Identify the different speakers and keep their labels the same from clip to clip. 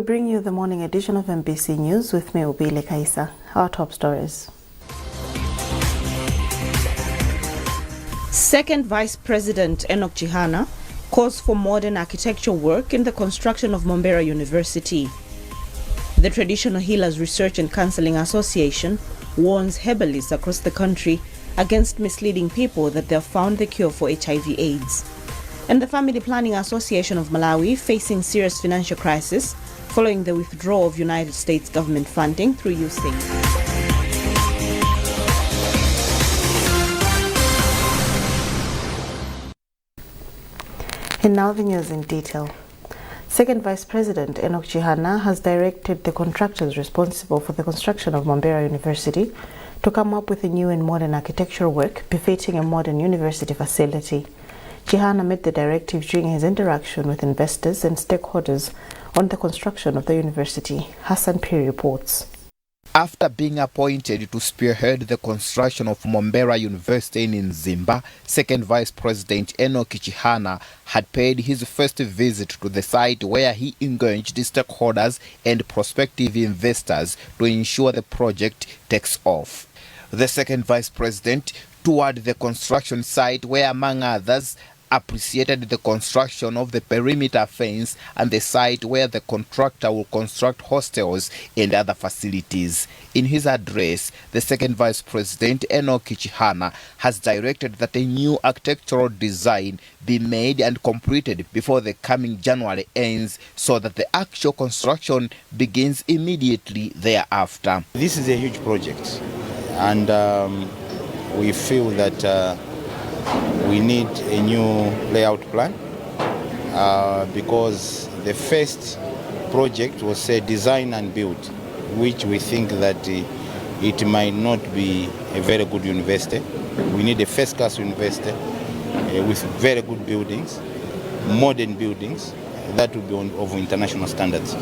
Speaker 1: We bring you the morning edition of MBC News with me, Ubile Kaisa. Our top stories. Second Vice President Enoch Chihana calls for modern architectural work in the construction of Momba University. The Traditional Healers Research and Counseling Association warns herbalists across the country against misleading people that they have found the cure for HIV/AIDS. And the Family Planning Association of Malawi facing serious financial crisis following the withdrawal of United States government funding through USAID. And now the news in detail. Second Vice President Enoch Chihana has directed the contractors responsible for the construction of Momba University to come up with a new and modern architectural work befitting a modern university facility. Chihana made the directive during his interaction with investors and stakeholders on the construction of the university. Hassan Piri reports.
Speaker 2: After being appointed to spearhead the construction of Momba University in Nzimba, Second Vice President Enoch Chihana had paid his first visit to the site where he engaged stakeholders and prospective investors to ensure the project takes off. The Second Vice President toured the construction site where, among others, appreciated the construction of the perimeter fence and the site where the contractor will construct hostels and other facilities. In his address, the Second Vice President Enoch Chihana has directed that a new architectural design be made and completed before the coming January ends so that the actual construction begins immediately thereafter.
Speaker 3: This is a huge project and we feel that we need a new layout plan because the first project was a design and build, which we think that it might not be a very good university. We need a first-class university with very good buildings, modern buildings, that will be of international standards.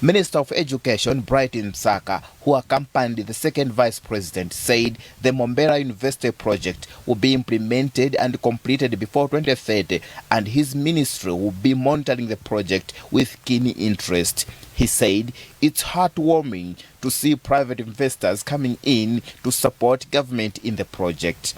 Speaker 2: Minister of Education Brighton Msaka, who accompanied the Second Vice President, said the Momba University project will be implemented and completed before 2030 and his ministry will be monitoring the project with keen interest. He said it's heartwarming to see private investors coming in to support government in the project.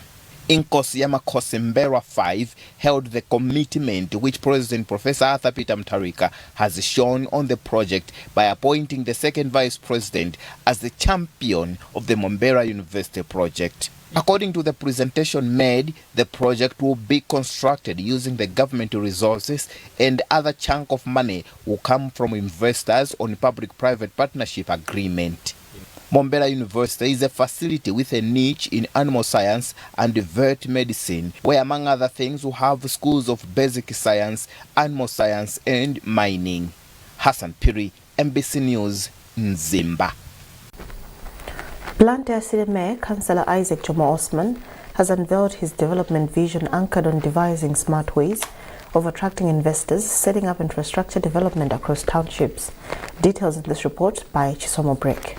Speaker 2: Inkosi Mbera 5 held the commitment which President Professor Arthur Peter Mutharika has shown on the project by appointing the Second Vice President as the champion of the Momba University project. According to the presentation made, the project will be constructed using the government resources and other chunk of money will come from investors on public-private partnership agreement. Momba University is a facility with a niche in animal science and vet medicine, where among other things we have schools of basic science, animal science and mining. Hassan Piri, MBC News, Nzimba.
Speaker 1: Blantyre City Mayor Councillor Isaac Jomo Osman has unveiled his development vision anchored on devising smart ways of attracting investors, setting up infrastructure development across townships. Details in this report by Chisomo Break.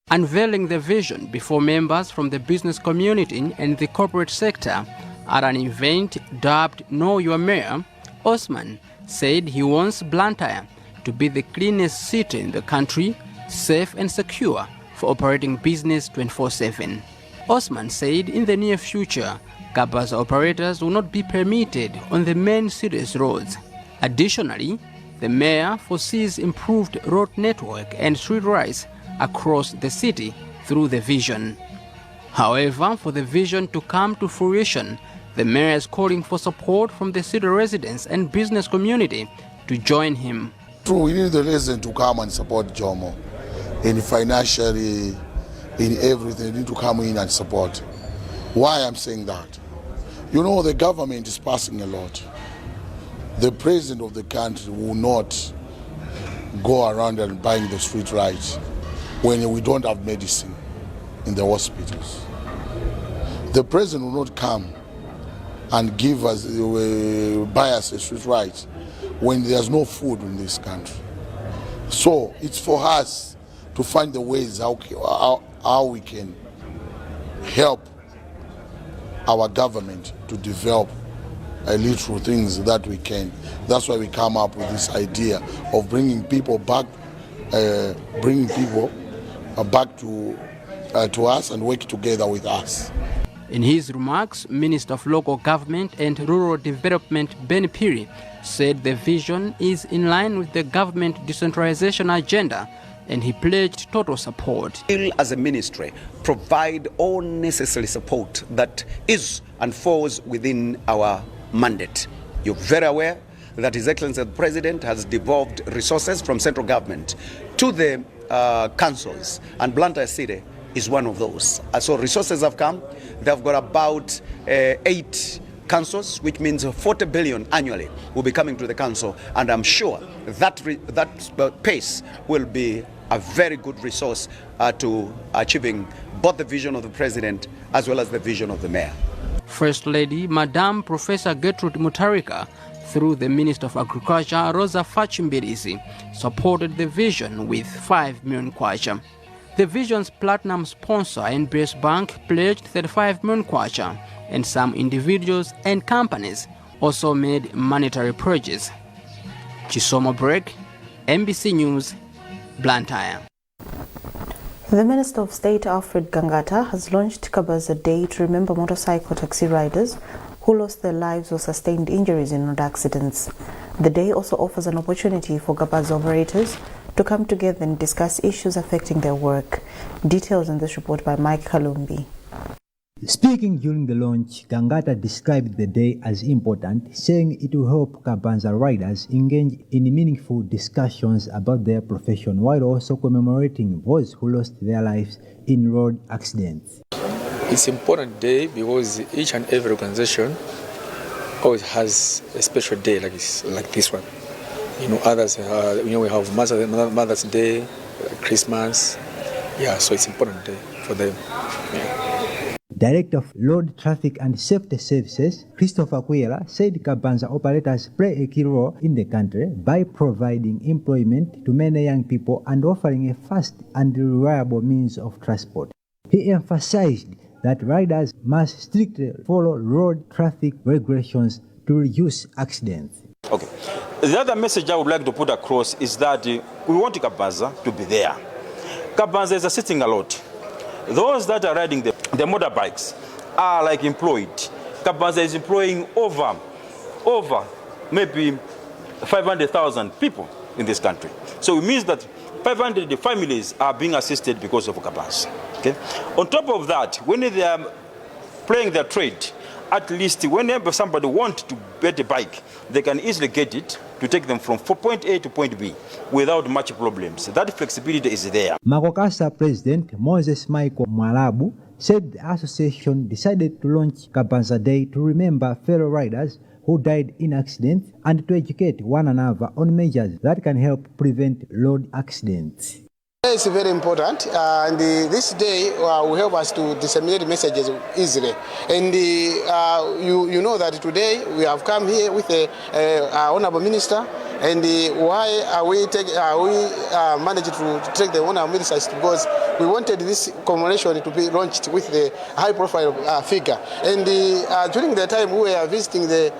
Speaker 4: Unveiling the vision before members from the business community and the corporate sector at an event dubbed Know Your Mayor, Osman said he wants Blantyre to be the cleanest city in the country, safe and secure for operating business 24/7. Osman said in the near future, Kabaza operators will not be permitted on the main city's roads. Additionally, the mayor foresees improved road network and street lights across the city through the vision. However, for the vision to come to fruition, the mayor is calling for support from the city residents and business community to join him.
Speaker 5: True, we need the residents to come and support Jomo in financially, in everything. They need to come in and support. Why I'm saying that? You know, the government is passing a lot. The president of the country will not go around and buying the street rights when we don't have medicine in the hospitals. The president will not come and give us, buy us a street right when there's no food in this country. So it's for us to find the ways how we can help our government to develop little things that we can. That's why we come up with this idea of bringing people back to us and work together with us.
Speaker 4: In his remarks, Minister of Local Government and Rural Development Ben Piri said the vision is in line with the government decentralization agenda, and he pledged total support.
Speaker 6: We will, as a ministry, provide all necessary support that is and falls within our mandate. You're very aware that His Excellency the President has devolved resources from central government to the councils, and Blantyre City is one of those. So resources have come. They've got about 8 councils, which means 40 billion annually will be coming to the council, and I'm sure that pace will be a very good resource to achieving both the vision of the President as well as the vision of the Mayor.
Speaker 4: First Lady, Madam Professor Gertrude Mutarika, through the Minister of Agriculture, Rosa Fachimbirisi, supported the vision with 5 million kwacha. The vision's platinum sponsor, NBS Bank, pledged 35 million kwacha, and some individuals and companies also made monetary pledges. Chisomo Break, MBC News, Blantyre.
Speaker 1: The Minister of State, Alfred Gangata, has launched Kabaza Day to remember motorcycle taxi riders who lost their lives or sustained injuries in road accidents. The day also offers an opportunity for Kabaza operators to come together and discuss issues affecting their work. Details in this report by Mike Kalumbi.
Speaker 7: Speaking during the launch, Gangata described the day as important, saying it will help Kabaza riders engage in meaningful discussions about their profession while also commemorating those who lost their lives in road accidents.
Speaker 8: It's an important day because each and every organization always has a special day like this one. You know, others, we have Mother's Day, Christmas. Yeah, so it's an important day for them. Yeah.
Speaker 7: Director of Road Traffic and Safety Services, Christopher Kwera, said Kabaza operators play a key role in the country by providing employment to many young people and offering a fast and reliable means of transport. He emphasized that riders must strictly follow road traffic regulations to reduce accidents.
Speaker 9: Okay. The other message I would like to put across is that we want Kabaza to be there. Kabaza is assisting a lot. Those that are riding the motorbikes are like employed. Kabaza is employing over maybe 500,000 people in this country. So it means that 500 families are being assisted because of Kabaza. Okay? On top of that, when they are playing their trade, at least whenever somebody wants to get a bike, they can easily get it to take them from point A to point B without much problems. That flexibility is there.
Speaker 7: Makokasa President Moses Michael Mwalabu said the association decided to launch Kabaza Day to remember fellow riders who died in accidents and to educate one another on measures that can help prevent road accidents.
Speaker 10: It's very important, and this day will help us to disseminate messages easily. And you know that today we have come here with our Honorable Minister. And why are we managed to take the Honorable Minister? Because we wanted this commemoration to be launched with the high-profile figure. And during the time we were visiting the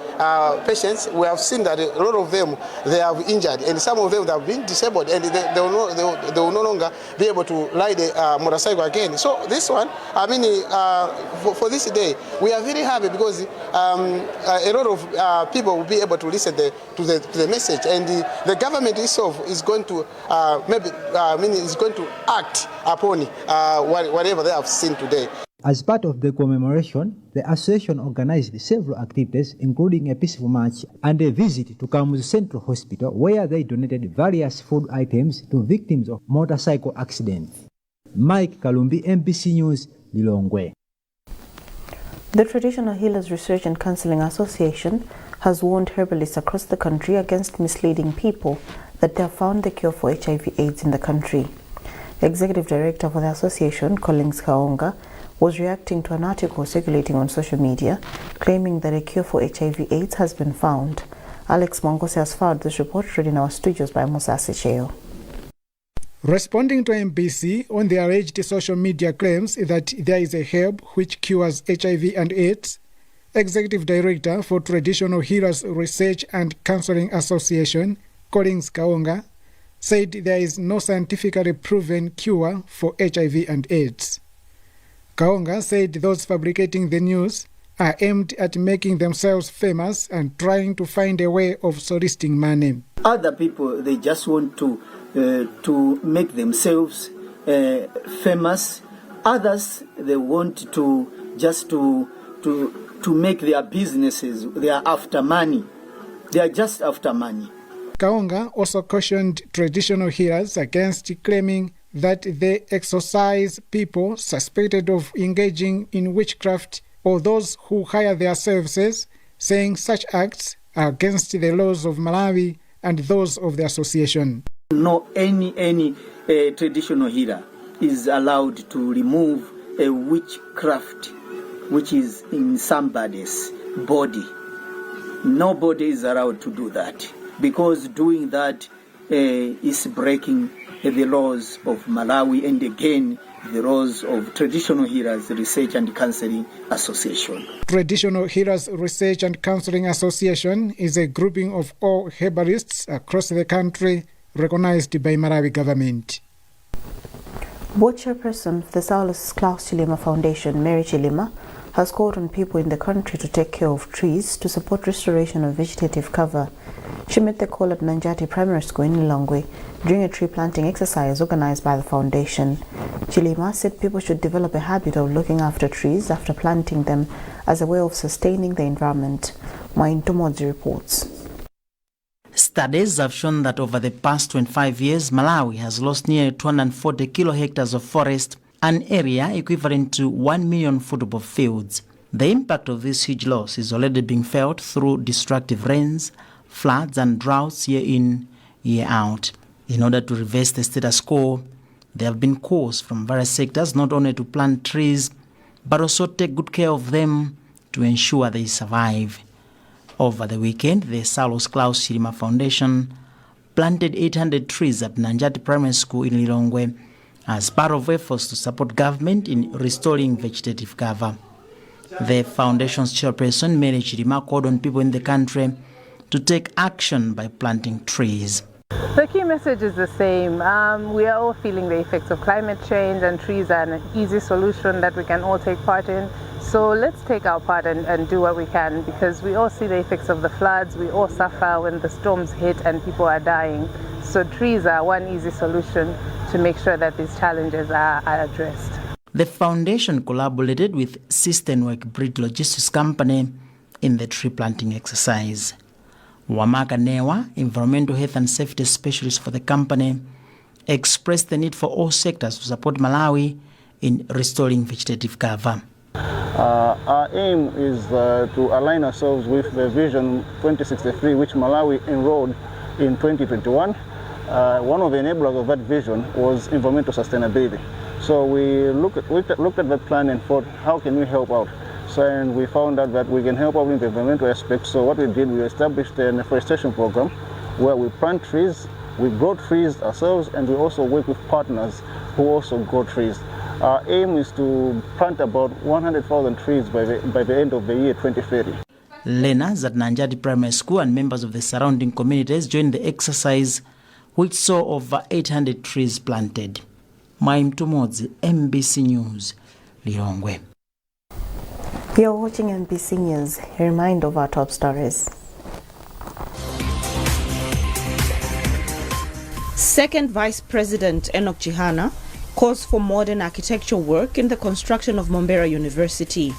Speaker 10: patients, we have seen that a lot of them, they have injured, and some of them have been disabled, and they will no longer be able to ride the motorcycle again. So this one, I mean, for this day, we are very happy because a lot of people will be able to listen to the message, and the government itself is going to is going to act upon whatever they have seen today.
Speaker 7: As part of the commemoration, the association organized several activities, including a peaceful march and a visit to Kamuzu Central Hospital, where they donated various food items to victims of motorcycle accidents. Mike Kalumbi, MBC News, Lilongwe.
Speaker 1: The Traditional Healers Research and Counseling Association has warned herbalists across the country against misleading people that they have found the cure for HIV/AIDS in the country. Executive Director for the association, Collins Kaonga, was reacting to an article circulating on social media claiming that a cure for HIV/AIDS has been found. Alex Mongose has filed this report read in our studios by Musa Secheo.
Speaker 11: Responding to MBC on the alleged social media claims that there is a herb which cures HIV and AIDS, Executive Director for Traditional Healers Research and Counseling Association, Collins Kaonga, said there is no scientifically proven cure for HIV and AIDS. Kaonga said those fabricating the news are aimed at making themselves famous and trying to find a way of soliciting money.
Speaker 12: Other people, they just want to make themselves famous. Others, they want to just to make their businesses. They are after money. They are just after money.
Speaker 11: Kaonga also cautioned traditional healers against claiming that they exorcise people suspected of engaging in witchcraft or those who hire their services, saying such acts are against the laws of Malawi and those of the association.
Speaker 12: No, any traditional healer is allowed to remove a witchcraft which is in somebody's body. Nobody is allowed to do that, because doing that is breaking the laws of Malawi and again the laws of Traditional Healers Research and Counseling Association.
Speaker 11: Traditional Healers Research and Counseling Association is a grouping of all herbalists across the country recognized by Malawi government.
Speaker 1: Board chairperson of the Saulos Klaus Chilima Foundation, Mary Chilima, has called on people in the country to take care of trees to support restoration of vegetative cover. She made the call at Nanjati Primary School in Lilongwe during a tree planting exercise organized by the foundation. Chilima said people should develop a habit of looking after trees after planting them as a way of sustaining the environment. Maintumodzi reports.
Speaker 13: Studies have shown that over the past 25 years, Malawi has lost nearly 240 kilohectares of forest, an area equivalent to 1 million football fields. The impact of this huge loss is already being felt through destructive rains, floods and droughts year in, year out. In order to reverse the status quo, there have been calls from various sectors not only to plant trees, but also take good care of them to ensure they survive. Over the weekend, the Saulos Klaus Chilima Foundation planted 800 trees at Nanjati Primary School in Lilongwe as part of efforts to support government in restoring vegetative cover. The foundation's chairperson, Mary Chilima, called on people in the country to take action by planting trees.
Speaker 14: The key message is the same. We are all feeling the effects of climate change, and trees are an easy solution that we can all take part in. So let's take our part and do what we can, because we all see the effects of the floods. We all suffer when the storms hit and people are dying. So trees are one easy solution to make sure that these challenges are addressed.
Speaker 13: The foundation collaborated with Systemwork Breed Logistics Company in the tree planting exercise. Wamaka Newa, Environmental Health and Safety Specialist for the company, expressed the need for all sectors to support Malawi in restoring vegetative cover.
Speaker 15: Our aim is to align ourselves with the Vision 2063, which Malawi enrolled in 2021. One of the enablers of that vision was environmental sustainability. So we looked at that plan and thought, how can we help out? And we found out that we can help out in the environmental aspect. So what we did, we established an afforestation program where we plant trees, we grow trees ourselves, and we also work with partners who also grow trees. Our aim is to plant about 100,000 trees by the end of the year 2030.
Speaker 13: Learners at Nanjati Primary School and members of the surrounding communities joined the exercise, which saw over 800 trees planted. Maintumodzi, MBC News, Lilongwe.
Speaker 1: You're watching MBC News. A reminder of our top stories. Second Vice President Nkhani calls for modern architectural work in the construction of Momba University.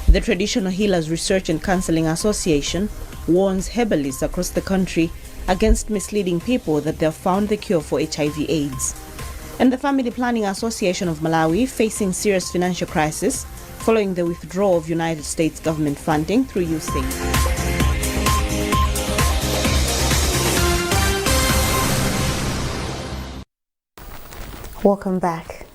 Speaker 1: The Traditional Healers Research and Counseling Association warns herbalists across the country against misleading people that they have found the cure for HIV/AIDS. And the Family Planning Association of Malawi facing serious financial crisis following the withdrawal of United States government funding through USAID. Welcome back.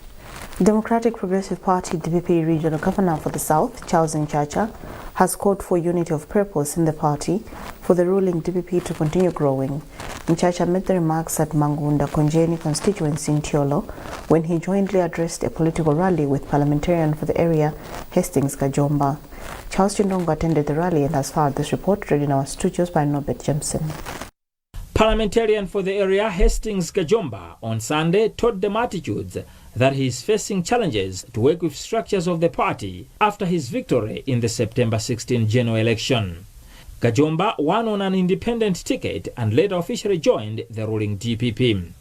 Speaker 1: Democratic Progressive Party DPP Regional Governor for the South, Charles Nchacha, has called for unity of purpose in the party for the ruling DPP to continue growing. Nchacha made the remarks at Mangunda Konjeni constituency in Thyolo when he jointly addressed a political rally with parliamentarian for the area, Hastings Kajomba. Charles Chindongo attended the rally and has filed this report read in our studios by Norbert Jemson.
Speaker 16: Parliamentarian for the area Hastings Kajomba on Sunday told the multitudes that he is facing challenges to work with structures of the party after his victory in the September 16 general election. Kajomba won on an independent ticket and later officially joined the ruling DPP.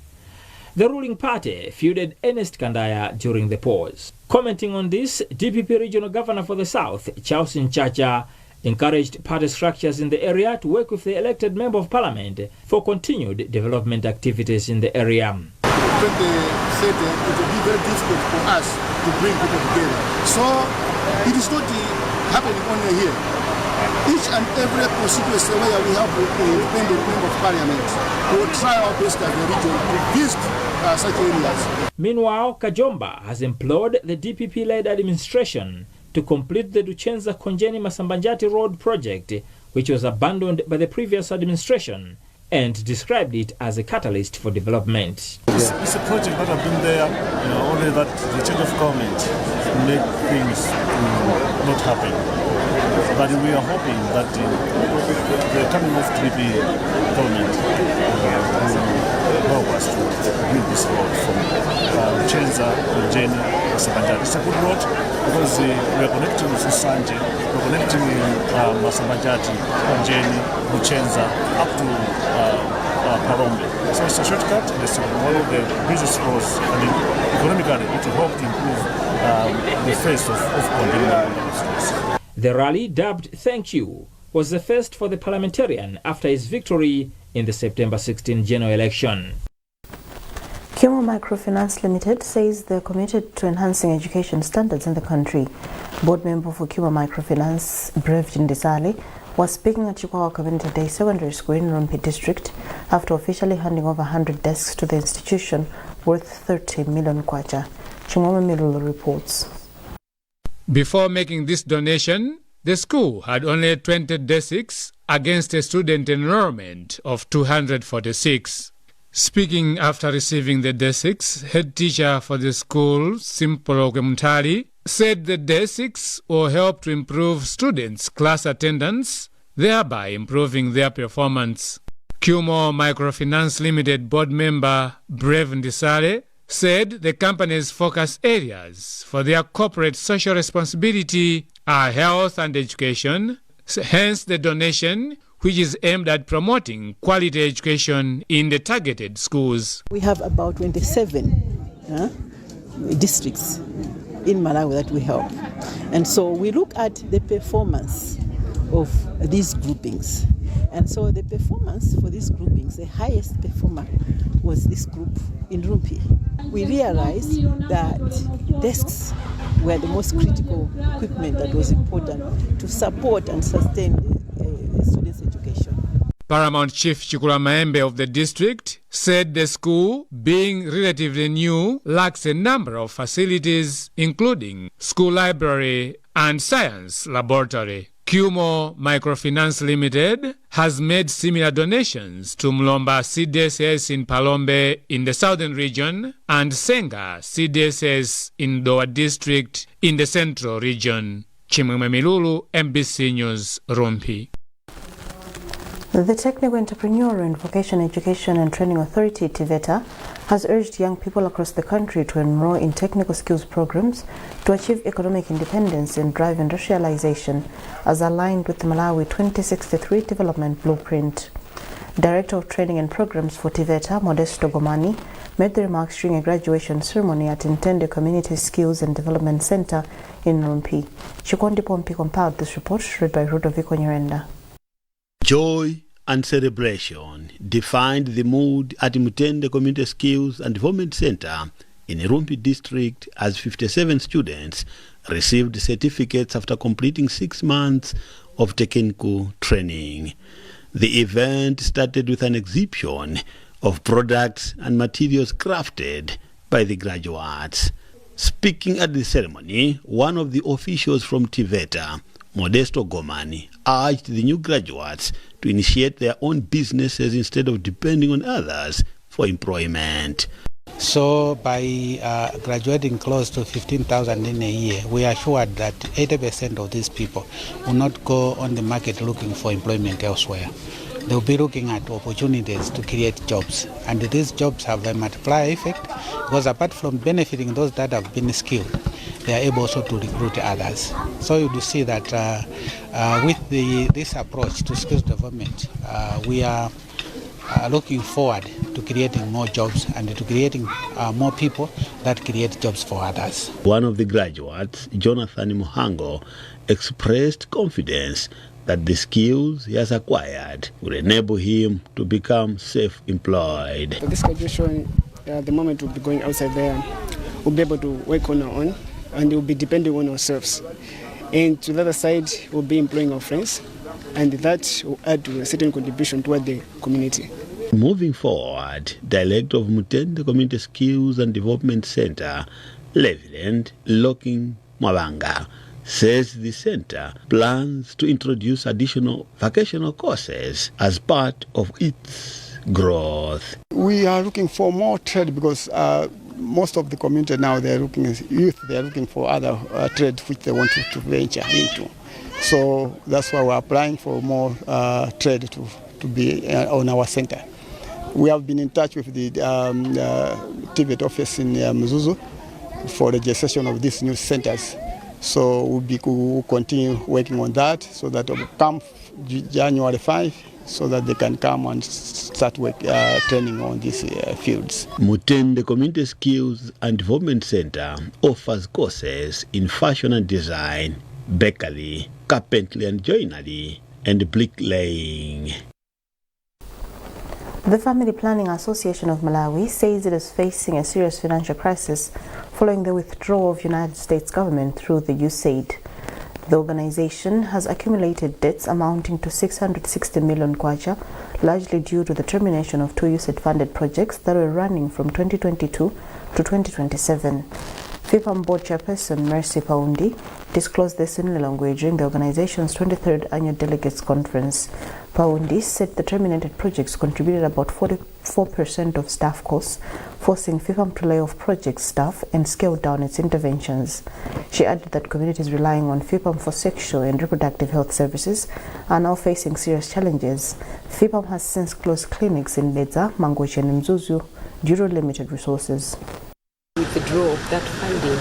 Speaker 16: The ruling party feuded Ernest Kandaya during the pause. Commenting on this, DPP Regional Governor for the South, Charles Nchacha, encouraged party structures in the area to work with the elected Member of Parliament for continued development activities in the area.
Speaker 17: When they said it will be very difficult for us to bring people together. So it is not happening only here. Each and every constituency where we have an independent Member of Parliament, we will try our best as a region to visit such areas.
Speaker 16: Meanwhile, Kajomba has implored the DPP-led administration to complete the Duchenza Konjeni Masambanjati Road project, which was abandoned by the previous administration, and described it as a catalyst for development.
Speaker 18: It's a project that has been there, only that the change of government made things not happen. But we are hoping that the coming of DPP government will help us to build this road from Duchenza, Konjeni, Masambanjati. It's a good road because we are connecting with Sanje, we're connecting Masambanjati, Konjeni, Duchenza up to Parombe. So it's a shortcut, and it's one of the business roads, and economically it will help to improve the face of Konjeni.
Speaker 16: The rally, dubbed Thank You, was the first for the parliamentarian after his victory in the September 16 general election.
Speaker 1: Kumo Microfinance Limited says they're committed to enhancing education standards in the country. Board member for Kumo Microfinance, Brev Jindisali, was speaking at Chikwawa Community Day Secondary School in Rumpi District after officially handing over 100 desks to the institution worth 30 million kwacha. Chimoma Milulu reports.
Speaker 19: Before making this donation, the school had only 20 desks against a student enrollment of 246. Speaking after receiving the desks, head teacher for the school, Simpolo Kemutali, said the desks will help to improve students' class attendance, thereby improving their performance. Kumo Microfinance Limited board member Brev Ndisale said the company's focus areas for their corporate social responsibility are health and education, hence the donation, which is aimed at promoting quality education in the targeted schools.
Speaker 20: We have about 27 districts in Malawi that we help. And so we look at the performance of these groupings. And so the performance for these groupings, the highest performer was this group in Rumpi. We realized that desks were the most critical equipment that was important to support and sustain the students' education.
Speaker 19: Paramount Chief Chikula Maembe of the district said the school, being relatively new, lacks a number of facilities, including school library and science laboratory. Kumo Microfinance Limited has made similar donations to Mlomba CDSS in Palombe in the southern region and Senga CDSS in Dowa district in the central region. Chimwemwe Milulu, MBC News, Rumpi.
Speaker 1: The Technical Entrepreneurial and Vocational Education and Training Authority, TVETA, has urged young people across the country to enroll in technical skills programs to achieve economic independence and drive industrialization as aligned with the Malawi 2063 Development Blueprint. Director of Training and Programs for TVETA, Modesto Gomani, made the remarks during a graduation ceremony at Intende Community Skills and Development Center in Rumpi. Chikondi Pompi compiled this report, read by Rudoviko Nyirenda.
Speaker 21: Joy and celebration defined the mood at Mutende Community Skills and Development Center in Rumpi district as 57 students received certificates after completing 6 months of technical training. The event started with an exhibition of products and materials crafted by the graduates. Speaking at the ceremony, one of the officials from TVETA, Modesto Gomani, urged the new graduates to initiate their own businesses instead of depending on others for employment.
Speaker 3: So by graduating close to 15,000 in a year, we are assured that 80% of these people will not go on the market looking for employment elsewhere. They will be looking at opportunities to create jobs, and these jobs have a multiplier effect because apart from benefiting those that have been skilled, they are able also to recruit others. So you do see that with this approach to skills development, we are looking forward to creating more jobs and to creating more people that create jobs for others.
Speaker 21: One of the graduates, Jonathan Muhango, expressed confidence that the skills he has acquired will enable him to become self-employed.
Speaker 22: For this graduation, the moment we'll be going outside there, we'll be able to work on our own and we'll be depending on ourselves. And to the other side, we'll be employing our friends, and that will add to a certain contribution toward the community.
Speaker 21: Moving forward, Director of Mutende Community Skills and Development Center, Reverend Locking Mwabanga, says the center plans to introduce additional vocational courses as part of its growth.
Speaker 23: We are looking for more trade because most of the community now, they are looking for other trade which they want to venture into. So that's why we're applying for more trade to be on our center. We have been in touch with the TVET office in Mzuzu for the registration of these new centers. So we'll continue working on that so that will come January 5 so that they can come and start training on these fields.
Speaker 21: Mutende Community Skills and Development Center offers courses in fashion and design, bakery, carpentry and joinery, and bricklaying.
Speaker 1: The Family Planning Association of Malawi says it is facing a serious financial crisis following the withdrawal of United States government through the USAID. The organization has accumulated debts amounting to 660 million kwacha, largely due to the termination of two USAID-funded projects that were running from 2022 to 2027. FIPAM Board Chairperson Mercy Paundi disclosed this in Lilongwe during the organization's 23rd Annual Delegates Conference. Paundi said the terminated projects contributed about 44% of staff costs, forcing FIPAM to lay off project staff and scale down its interventions. She added that communities relying on FIPAM for sexual and reproductive health services are now facing serious challenges. FIPAM has since closed clinics in Leza, Mangochi and Mzuzu due to limited resources.
Speaker 24: Withdrawal of that funding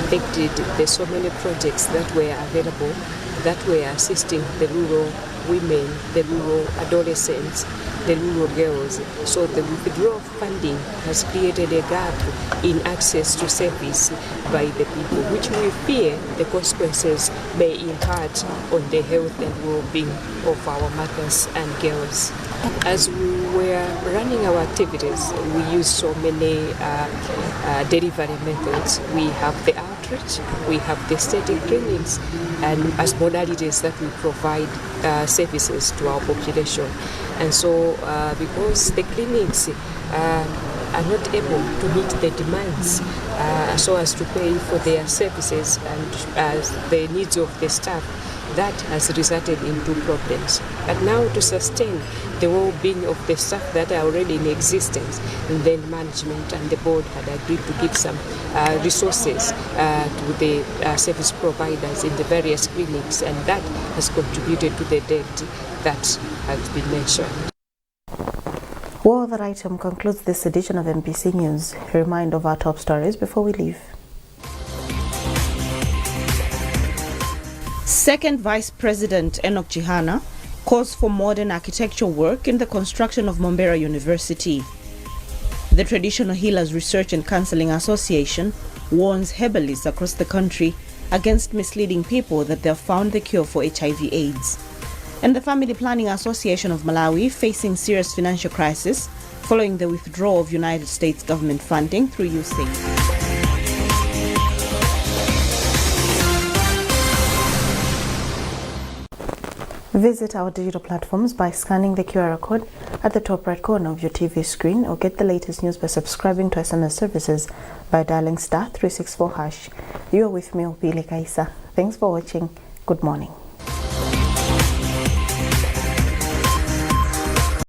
Speaker 24: affected the so many projects that were available that were assisting the rural women, the rural adolescents, the rural girls. So the withdrawal of funding has created a gap in access to service by the people, which we fear the consequences may impart on the health and well-being of our mothers and girls. As we were running our activities, we use so many delivery methods. We have the outreach, we have the static clinics, and as modalities that we provide services to our population. And so because the clinics are not able to meet the demands so as to pay for their services and the needs of the staff, that has resulted into problems. But now to sustain the well-being of the staff that are already in existence, and then management and the board had agreed to give some resources to the service providers in the various clinics, and that has contributed to the debt that has been mentioned.
Speaker 1: Well, that item concludes this edition of MPC News. A reminder of our top stories before we leave. Second Vice President Enoch Chihana calls for modern architectural work in the construction of Momba University. The Traditional Healers Research and Counseling Association warns herbalists across the country against misleading people that they have found the cure for HIV/AIDS. And the Family Planning Association of Malawi facing serious financial crisis following the withdrawal of United States government funding through USAID. Visit our digital platforms by scanning the QR code at the top right corner of your TV screen, or get the latest news by subscribing to SMS services by dialing *364#. You are with me, Opile Kaisa. Thanks for watching. Good morning.